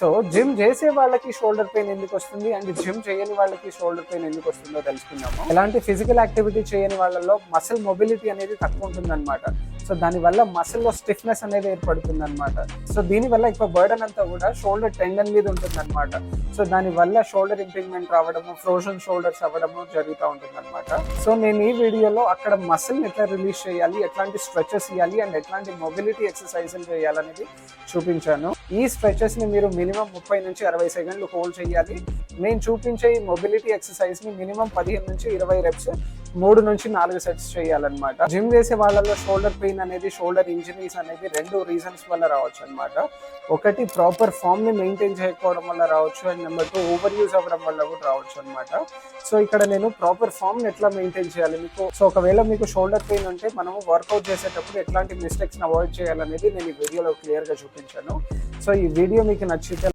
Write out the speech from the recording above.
So gym చేసే వాళ్ళకి shoulder pain ఎందుకు వస్తుంది అండ్ జిమ్ చేయని వాళ్ళకి షోల్డర్ పెయిన్ ఎందుకు వస్తుందో తెలుసుకుందాము. ఎలాంటి ఫిజికల్ యాక్టివిటీ చేయని వాళ్ళలో మసిల్ మొబిలిటీ అనేది తక్కువ ఉంటుంది అనమాట. సో దానివల్ల మసిల్ లో స్టిఫ్నెస్ అనేది ఏర్పడుతుంది అనమాట. సో దీనివల్ల ఎక్కువ బర్డన్ అంతా కూడా షోల్డర్ టెండన్ మీద ఉంటుంది అనమాట. సో దానివల్ల షోల్డర్ ఇంప్రూవ్మెంట్ రావడము, ఫ్రోజన్ షోల్డర్స్ అవ్వడము జరుగుతూ ఉంటుంది అనమాట. సో నేను ఈ వీడియోలో అక్కడ మసిల్ ఎట్లా రిలీజ్ చేయాలి, ఎట్లాంటి స్ట్రెచెస్ ఇవ్వాలి అండ్ ఎట్లాంటి మొబిలిటీ ఎక్సర్సైజులు చేయాలనేది చూపించాను. ఈ స్ట్రెచెస్ ని మీరు మినిమం 30 నుంచి 60 సెకండ్లు హోల్డ్ చేయాలి. నేను చూపించే ఈ మొబిలిటీ ఎక్సర్సైజ్ ని మినిమం 15 నుంచి 20 రెప్స్ 3 నుంచి 4 సెట్స్ చేయాలన్నమాట. జిమ్ చేసే వాళ్ళలో షోల్డర్ పెయిన్ అనేది, షోల్డర్ ఇంజరీస్ అనేది 2 రీజన్స్ వల్ల రావచ్చు అనమాట. ఒకటి ప్రాపర్ ఫామ్ ని మెయింటైన్ చేయకపోవడం వల్ల రావచ్చు, అండ్ నెంబర్ 2 ఓవర్ యూజ్ అవ్వడం వల్ల కూడా రావచ్చు అనమాట. సో ఇక్కడ నేను ప్రాపర్ ఫామ్ ని ఎట్లా మెయింటైన్ చేయాలి మీకు, సో ఒకవేళ మీకు షోల్డర్ పెయిన్ ఉంటే మనము వర్కౌట్ చేసేటప్పుడు ఎట్లాంటి మిస్టేక్స్ అవాయిడ్ చేయాలనేది నేను ఈ వీడియోలో క్లియర్ గా చూపించాను. సో ఈ వీడియో మీకు నచ్చితే